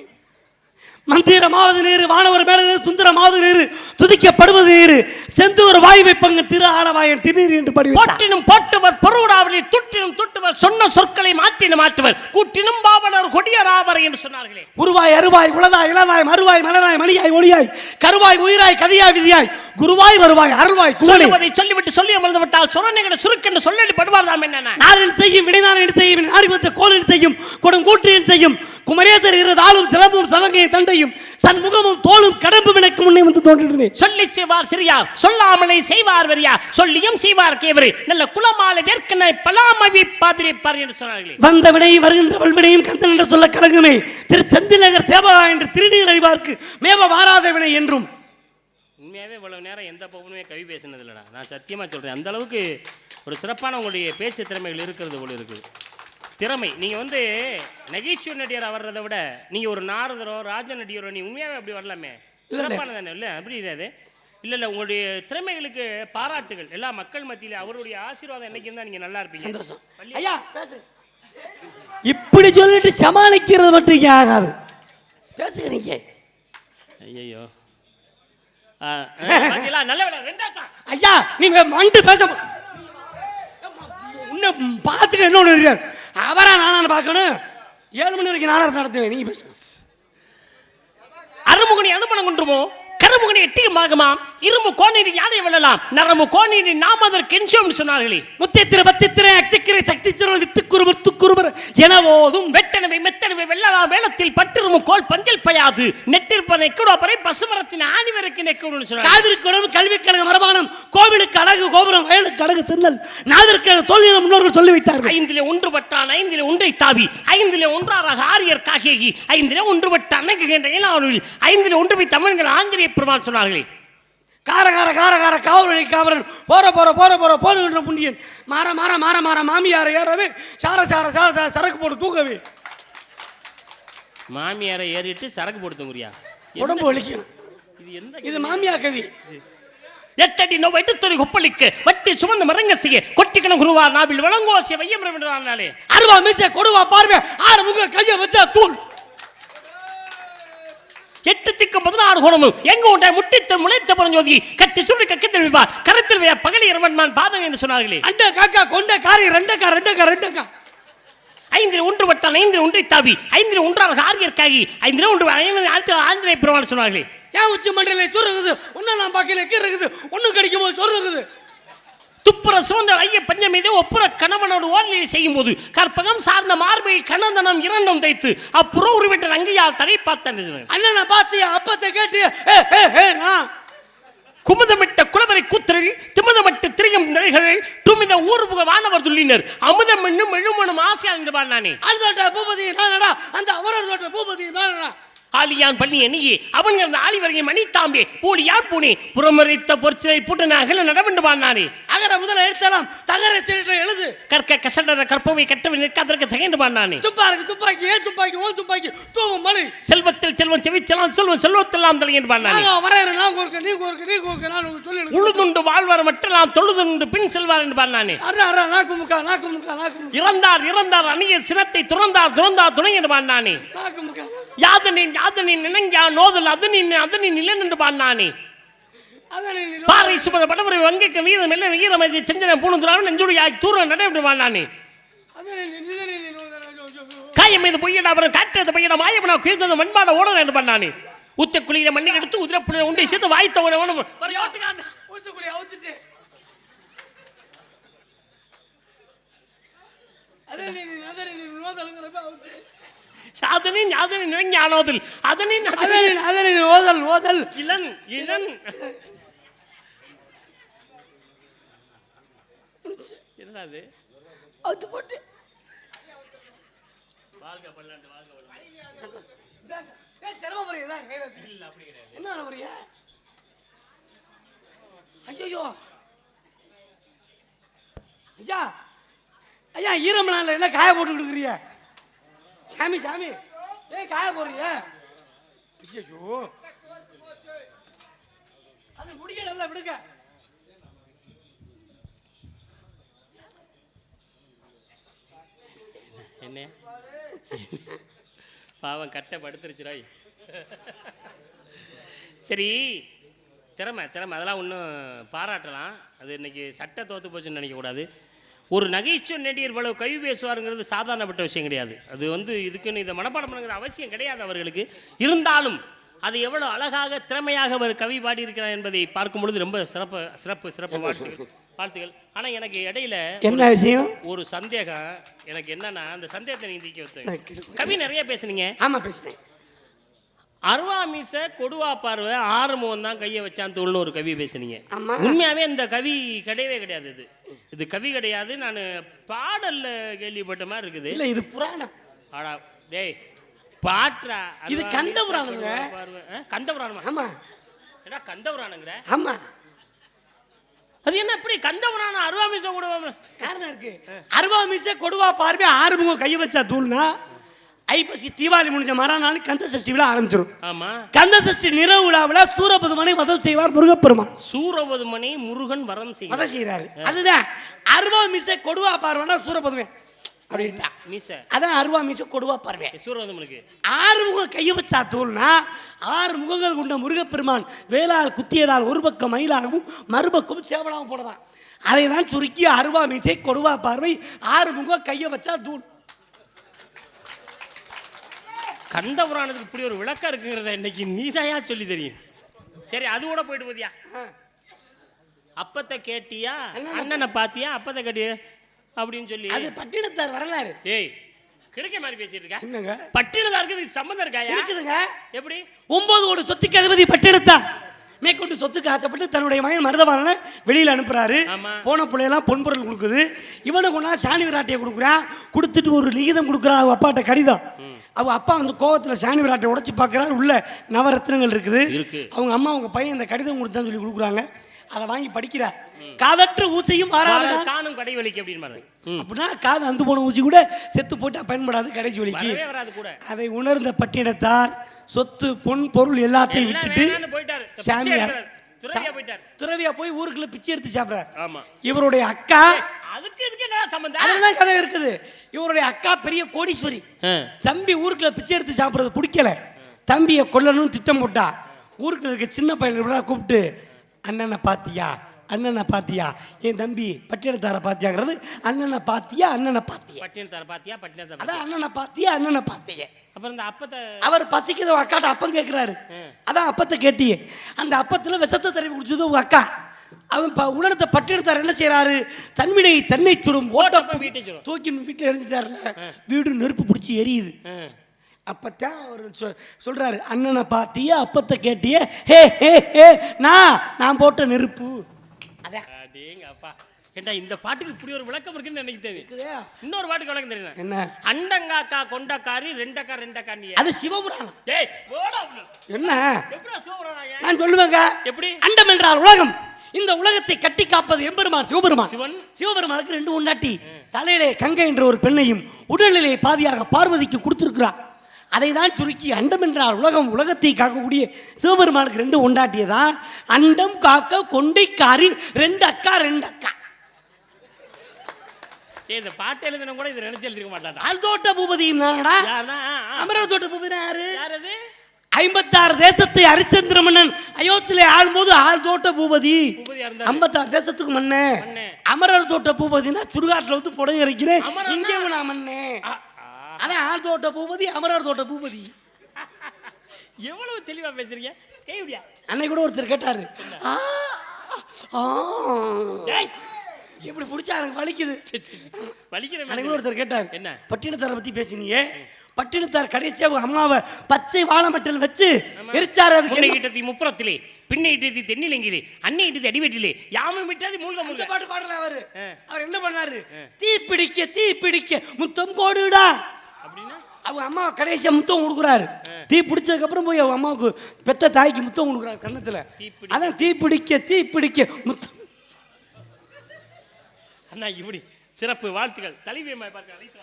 S1: மந்திரமாவது நேரு வானவர் மேல சுந்தரமாவது நேரு துதிக்கப்படுவது நேரு செந்தூர் வாய் வைப்பங்க திரு ஆலவாயன் திடீர் என்று படிவித்தார்.
S2: போட்டினும் போட்டுவர் பொருளாவலில் துட்டினும் துட்டுவர் சொன்ன சொற்களை மாற்றினும் மாற்றுவர் கூட்டினும் பாவலர் கொடியராவர் என்று சொன்னார்களே.
S1: உருவாய் அருவாய் உளதாய் இளதாய் மறுவாய் மலராய் மணியாய் ஒளியாய் கருவாய் உயிராய் கதியாய் விதியாய் குருவாய் வருவாய் அருள்வாய் குவளை
S2: சொல்லிவிட்டு சொல்லி அமர்ந்து விட்டால் சொரணைகளை சுருக்கென்று சொல்லி படுவார்தாம் என்ன
S1: நாரின் செய்யும் விடைநாரின் செய்யும் நாரிபத்த கோலின் செய்யும் கொடுங்கூற்றின் செய்யும் குமரேசர் இருதாலும் சிலம்பும் சலங்கையும் தண்டையும் சண்முகமும் தோளும் கடம்பும் எனக்கு முன்னே வந்து தோன்றினேன்.
S2: சொல்லி செய்வார் சிறியார் சொல்லாமலே செய்வார் வெறியா சொல்லியும் செய்வார் கேவரு நல்ல குலமாலை வேர்க்கனை பலாமவி பாதிரிப்பார் என்று சொன்னார்களே.
S1: வந்த வினை வருகின்ற வல்வினையும் கந்தன் என்று சொல்ல கலங்குமே திரு செந்திநகர் சேவா என்று திருநீர் அறிவார்க்கு மேவ வாராத வினை என்றும்.
S2: உண்மையாகவே இவ்வளவு நேரம் எந்த பவனுமே கவி பேசினது இல்லைடா. நான் சத்தியமாக சொல்கிறேன், அந்த அளவுக்கு ஒரு சிறப்பான உங்களுடைய பேச்சு திறமைகள் இருக்கிறது போல இருக்குது. திறமை நீங்கள் வந்து நகைச்சுவை நடிகராக வர்றதை விட நீங்கள் ஒரு நாரதரோ ராஜ நடிகரோ நீ உண்மையாகவே அப்படி வரலாமே, சிறப்பானது தானே? இல்லை அப்படி இல்லாது இல்லை உங்களுடைய திறமைகளுக்கு பாராட்டுகள் எல்லா மக்கள் மத்தியில் அவருடைய ஆசீர்வாதம் என்னைக்கு இருந்தால் நீங்கள் நல்லா இருப்பீங்க.
S1: ஐயா பேசு. இப்படி சொல்லிட்டு சமாளிக்கிறது மட்டும் இங்கே ஆகாது, பேசுங்க நீங்க.
S2: ஐயோ நல்ல
S1: ஐயா நீங்க வந்து பேச உன்னை பார்த்துக்க என்ன ஒன்று அவரா நானான்னு பார்க்கணும். 7 மணி வரைக்கும் நாடகம் நடத்துவேன், நீங்க பேச.
S2: அருமுகனி அனுமணம் கொண்டுமோ கருமுகனை எட்டியுமாகுமாம் இரும்பு கோணீரில் யாரை வெல்லலாம் நரம்பு கோணீரில் நாம் அதற்கு என்சோம் சொன்னார்களே.
S1: முத்தித்திர பத்தித்திர அக்திக்கிரை சக்தி திரு வித்துக்குரு முத்துக்குருவர் எனவோதும்
S2: வெட்டனவை மெத்தனவை வெள்ளலாம் வேளத்தில் பட்டிருமும் கோல் பஞ்சல் பயாது நெட்டிருப்பனை கூடப்பறை பசுமரத்தின் ஆணிவரைக்கு நெக்கணும்னு சொன்னாங்க.
S1: காவிரிக்குடம் கல்விக் கழக மரபானம் கோவிலுக்கு அழகு கோபுரம் வயலுக்கு அழகு சின்னல் நாதற்கு சொல்லி முன்னோர்கள் சொல்லி வைத்தார்கள்.
S2: 5 ஒன்றுபட்டான் 5 ஒன்றை தாவி 5 ஒன்றாக ஆரியர் காகேகி 5 ஒன்றுபட்ட அணைகின்ற இனாவில் 5 ஒன்றுவை தமிழ்கள் ஆஞ்சநேய பெருமான் சொன்னார்களே.
S1: கார கார கார கார காவலி காவலன் போற போற போற போற போடுகின்ற புண்டியன் மாற மாற மாற மாற மாமியார ஏறவே சார சார சார சரக்கு போட்டு தூக்கவே.
S2: மாமியாரை ஏறிட்டு சரக்கு போட்டு தூங்குறியா?
S1: உடம்பு வலிக்கும். இது மாமியா கவி.
S2: 8 அடி நோய் வெட்டுத்தொழி கொப்பளிக்கு வட்டி சுமந்து மரங்க செய்ய கொட்டிக்கணும் குருவா நாவில் வழங்கோசிய வையம் என்றாலே.
S1: அருவா மீச கொடுவா பார்வை 6 முக கையை வச்சா தூள்
S2: 8 திக்கும் 16 கோணமும் எங்க உண்டை முட்டித்த முளைத்த புறஞ்சோதி கட்டி சுருடி கக்கத்தில் விபார் கரத்தில் வையா பகலி இரவன்மான் பாதம் என்று சொன்னார்களே.
S1: அண்ட காக்கா கொண்ட காரி ரெண்டக்கா ரெண்டக்கா ரெண்டக்கா
S2: 5 ஒன்றுபட்டான் 5 ஒன்றை தாவி 5 ஒன்றாக ஆரியர்காகி 5 ஒன்று ஆஞ்சநேய பெருமான் சொன்னார்களே.
S1: ஏன் உச்சி மண்டல சொருகுது ஒன்னும் நான் பார்க்கல இருக்குது ஒன்னும் கிடைக்கும் போது சொருகுது
S2: துப்புர சுமந்த ஐய பஞ்சம் மீது ஒப்புற கணவனோடு ஓடலியை செய்யும் போது கற்பகம் சார்ந்த மார்பை கணந்தனம் 2 தைத்து அப்புற உருவிட்ட ரங்கையால் தடை பார்த்த
S1: அண்ணனை பார்த்தியா அப்பத்தை கேட்டு
S2: குமுதமிட்ட குலவரை கூத்தரில் திமுதமிட்ட திரியம் நிலைகள் துமித ஊர்புக வானவர் துள்ளினர் அமுதம் என்னும் எழுமனும் ஆசையால் என்று பாடினானே.
S1: அடுத்த பூபதி நானடா அந்த அவரோட பூபதி நானடா
S2: ஆலியான் பண்ணி எண்ணியே அவன் இருந்த ஆலிவரையும் மணித்தாம்பே போலியான் பூனே புறமறைத்த பொற்சிலை பூட்ட அகல நடவென்று பாடினானே.
S1: அகர முதல எழுத்தலாம் தகர சிலை எழுது
S2: கற்க கசடர கற்பவை கட்டவை நிற்காதற்கு தகைந்து பாடினானே.
S1: துப்பாக்கி துப்பாக்கி ஏன் துப்பாக்கி ஓல் துப்பாக்கி தூவும் மலை
S2: செல்வத்தில் செல்வம் செவிச்சலாம் செல்வம் செல்வத்தெல்லாம் தலை என்று பாடினானே.
S1: வரேன் நான் கோர்க்க நீ கோர்க்க நீ கோர்க்க நான் சொல்லி
S2: உழுதுண்டு வாழ்வார் மற்றெல்லாம் தொழுதுண்டு பின் செல்வார் என்று பாடினானே.
S1: அரா நாக்கு முக்கா நாக்கு முக்கா நாக்கு
S2: இறந்தார் இறந்தார் அணிய சினத்தை துறந்தார் துறந்தார் துணை என்று பாடினானே.
S1: நாக்கு முக்கா
S2: யாதனின் யாதனின் நினைஞ்சா நோதல் அதனின் நிலன் என்று பாடினானே. பாறை சுமத படவரை வங்கிக்க வீரம் எல்லாம் வீரமதி செஞ்சன பூணுந்துராவும் நெஞ்சுடியாய் தூரம் நடைபெற்று பாடினானே. காயம் மீது பொய்யடா அவன் காற்றது பையன மாயவனா குயர்ந்தது மண்பாட ஓட என்று பண்ணானே. உத்த குளியில மண்ணை எடுத்து உதிரப்புள்ள உண்டை சேர்த்து வாய்த்தவன சாதனின் யாதனின் ஞானோதல் அதனின்
S1: அதனின் ஓதல் ஓதல்
S2: இளன் இளன் என்னது
S1: அது போட்டு
S2: வாழ்க பல்லாண்டு வாழ்க
S1: ஏய் சர்ம புரியதா கையில இல்ல அப்படி கிடையாது என்ன புரிய ஐயோ ஐயா ஐயா ஈரமலால என்ன காய போட்டு கொடுக்குறிய சாமி சாமி ஏய் காய போறிய ஐயோ அது முடிய நல்லா விடுங்க
S2: என்ன பாவம் கட்டை படுத்துருச்சுராய். சரி திறமை அதெல்லாம் ஒன்றும் பாராட்டலாம். அது இன்னைக்கு சட்டை தோற்று போச்சுன்னு நினைக்கக்கூடாது. ஒரு நகைச்சுவை நடிகர் இவ்வளவு கவி பேசுவாருங்கிறது சாதாரணப்பட்ட விஷயம் கிடையாது. அது வந்து இதுக்குன்னு இதை மனப்பாடம் பண்ணுங்கிற அவசியம் கிடையாது அவர்களுக்கு. இருந்தாலும் அது எவ்வளோ அழகாக திறமையாக அவர் கவி பாடியிருக்கிறார் என்பதை பார்க்கும் பொழுது ரொம்ப சிறப்பு வாழ்த்துக்கள். ஆனால் எனக்கு இடையில
S1: என்ன விஷயம்,
S2: ஒரு சந்தேகம். எனக்கு என்னன்னா, அந்த சந்தேகத்தை நீங்க தீக்க வச்சீங்க. கவி நிறைய பேசுனீங்க.
S1: ஆமா பேசுனேன்.
S2: அருவா மீச கொடுவா பார்வை ஆறுமுகம் தான் கையை வச்சான் தோல்னு ஒரு கவி பேசுனீங்க.
S1: ஆமா.
S2: உண்மையாவே இந்த கவி கிடையவே கிடையாது. இது கவி கிடையாது. நான் பாடல்ல கேள்விப்பட்ட மாதிரி இருக்குது.
S1: இல்ல இது புராணம்.
S2: ஆடா டேய் பாட்றா,
S1: இது கந்த புராணங்க.
S2: கந்த புராணமா?
S1: ஆமா.
S2: ஏடா கந்த புராணங்கற?
S1: ஆமா.
S2: அது என்ன இப்படி கந்த புராணம் அருவா மீச கொடுவா?
S1: காரணம் இருக்கு. அருவா மீச கொடுவா பார்வை ஆறுமுகம் கையை வச்சா தூள்னா ஐப்பசி தீபாவளி முடிஞ்ச மறுநாள் கந்த சஷ்டி விழா ஆரம்பிச்சிடும்.
S2: ஆமா.
S1: கந்த சஷ்டி நிறைவு விழாவில் சூரபதுமனை வதம் செய்வார் முருகப்பெருமான்.
S2: சூரபதுமனை முருகன் வதம் செய்கிறாரு.
S1: அதுதான் அருவா மீச கொடுவா பார்வைனா சூரபதுமே அப்படின்ட்டா
S2: மீச.
S1: அதான் அருவா மீச கொடுவா பார்வை.
S2: சூரபதுமனுக்கு
S1: ஆறுமுகம் கையை வச்சா தூள்னா 6 முகங்கள் கொண்ட முருகப்பெருமான் வேளால் குத்தியதால் ஒரு பக்கம் மயிலாகவும் மறுபக்கம் சேவலாகவும் போடலாம். அதை தான் சுருக்கி அருவா மீசை கொடுவா பார்வை 6 முகம் கையை வச்சா தூள்.
S2: கந்த புராணத்துக்கு இப்படி ஒரு விளக்கம் இருக்குங்கிறத இன்னைக்கு நீதாயா சொல்லி தெரியும். சரி, அது கூட போயிட்டு போதியா? அப்பத்தை கேட்டியா, அண்ணனை பாத்தியா, அப்பத்தை கேட்டியா அப்படின்னு சொல்லி
S1: அது பட்டினத்தார் வரலாறு.
S2: ஏய் கிடைக்க மாதிரி பேசிட்டு இருக்கா?
S1: என்னங்க
S2: பட்டினத்தாருக்கு சம்பந்தம் இருக்கா?
S1: இருக்குதுங்க.
S2: எப்படி?
S1: 9 கோடி சொத்துக்கு அதிபதி பட்டினத்தார் மேற்கொண்டு சொத்துக்கு ஆசைப்பட்டு தன்னுடைய மகன் மருதவாளனை வெளியில் அனுப்புறாரு. போன பிள்ளையெல்லாம் பொன்பொருள் கொடுக்குது. இவனை கொண்டா சாணி விராட்டியை கொடுக்குறான். கொடுத்துட்டு ஒரு லிகிதம் கொடுக்குறான் அவங்க அப்பாட்ட கடிதம். அவங்க அப்பா வந்து கோவத்தில் சாணி விராட்டை உடைச்சு பார்க்குறாரு. உள்ள நவரத்னங்கள் இருக்குது. அவங்க அம்மா அவங்க பையன் அந்த கடிதம் கொடுத்தான்னு சொல்லி கொடுக்குறாங்க. அதை வாங்கி படிக்கிறார். காதற்ற ஊசியும்
S2: காணும் கடை வலிக்கு
S1: அப்படின்னா காது அந்து போன ஊசி கூட செத்து போட்டா பயன்படாது கடைசி வலிக்கு. அதை உணர்ந்த பட்டினத்தார் சொத்து பொன் பொருள் எல்லாத்தையும் விட்டுட்டு சாமியார் துறவியா போய் ஊருக்குள்ள பிச்சை எடுத்து சாப்பிடுறார். இவருடைய அக்கா அதுதான் கதை இருக்குது. இவருடைய அக்கா பெரிய கோடீஸ்வரி. தம்பி ஊருக்குள்ள பிச்சை எடுத்து சாப்பிடுறது பிடிக்கல. தம்பியை கொல்லணும்னு திட்டம் போட்டா. ஊருக்குள்ள இருக்க சின்ன பையன் கூப்பிட்டு அண்ணனை பாத்தியா, அண்ணனை பாத்தியா, என் தம்பி பட்டினத்தார பாத்தியாங்கிறது அண்ணனை பாத்தியா, அண்ணனை பாத்தியா,
S2: பட்டினத்தார பாத்தியா, பட்டினத்தார
S1: அதான் அண்ணனை பாத்தியா, அண்ணனை பாத்தியா.
S2: அப்புறம் இந்த அப்பத்தை
S1: அவர் பசிக்கிறத அக்காட்ட அப்பம் கேட்கிறாரு. அதான் அப்பத்தை கேட்டியே. அந்த அப்பத்துல விஷத்தை தடவி குடிச்சது உங்க அக்கா. அவன் உணர்த்த பட்டினத்தார் என்ன செய்யறாரு? தன்வினை தன்னை சுடும் ஓட்டப்ப தூக்கி வீட்டில் எரிஞ்சிட்டாருல. வீடு நெருப்பு பிடிச்சி எரியுது. அப்பத்தான் அவர் சொல்றாரு, அண்ணனை பாத்தியா, அப்பத்தை கேட்டியே, ஹே ஹே ஹே நான் போட்ட நெருப்பு. அதான்
S2: அப்பா ஏண்டா இந்த பாட்டுக்கு இப்படி ஒரு விளக்கம் இருக்குன்னு எனக்கு தெரியும். இன்னொரு பாட்டுக்கு விளக்கம் தெரியும். என்ன? அண்டங்காக்கா கொண்டக்காரி ரெண்டக்கா நீ.
S1: அது சிவபுராணம்.
S2: டேய்
S1: என்ன
S2: எப்படா சிவபுராணம்?
S1: நான் சொல்லுவேங்க. எப்படி? அண்டம் என்றால் உலகம். இந்த உலகத்தை கட்டி காப்பது எம்பெருமான் சிவபெருமான். சிவபெருமானுக்கு 2 பொண்டாட்டி. தலையிலே கங்கை என்ற ஒரு பெண்ணையும் உடலிலே பாதியாக பார்வதிக்கு கொடுத்திருக்கிறார். அதை தான் சுருக்கி அண்டம் என்றால் உலகம், உலகத்தை காக்கக்கூடிய சிவபெருமானுக்கு 2 பொண்டாட்டியதான் அண்டம் காக்க கொண்டைக்காரி 2 அக்கா.
S2: இந்த பாட்டு எழுதின கூட இதை நினைச்சு எழுதிருக்க மாட்டாங்க.
S1: ஆழ்தோட்ட பூபதியும் தானடா. அமரர் தோட்ட பூபதி யாரு? 56 தேசத்தை ஹரிச்சந்திர மன்னன் அயோத்தியிலே ஆளும்போது ஆழ்தோட்ட பூபதி 56 தேசத்துக்கு மன்னே. அமரர் தோட்ட பூபதினா சுடுகாட்டில் வந்து புடவை இறைக்கிறேன் இங்கே நான் மன்னே. அதான் ஆழ்தோட்ட பூபதி, அமரர் தோட்ட பூபதி.
S2: எவ்வளவு தெளிவா பேசுறீங்க.
S1: அன்னை கூட ஒருத்தர் கேட்டாரு, இப்படி பிடிச்சா எனக்கு வலிக்குது. அன்னை கூட ஒருத்தர் கேட்டார், என்ன பட்டினத்தாரை பத்தி பேசினியே, பட்டினத்தார் கடைசியா அம்மாவை பச்சை வாழைமட்டல் வச்சு எரிச்சாரு. அதுக்கு
S2: முப்புறத்திலே பின்னை இட்டது தென்னிலங்கிலே அன்னை இட்டது அடிவெட்டிலே யாமும் விட்டது மூழ்க
S1: பாட்டு பாடல. அவர் என்ன பண்ணாரு? தீ பிடிக்க முத்தம் கோடுடா அப்படின்னா அவங்க அம்மா கடைசியா முத்தம் கொடுக்குறாரு. தீ பிடிச்சதுக்கு அப்புறம் போய் அவங்க அம்மாவுக்கு பெத்த தாய்க்கு முத்தம் கொடுக்குறாரு கண்ணத்துல. அதான் தீ பிடிக்க முத்தம்.
S2: அண்ணா இப்படி சிறப்பு வாழ்த்துக்கள். தலைவியம்மா பார்க்க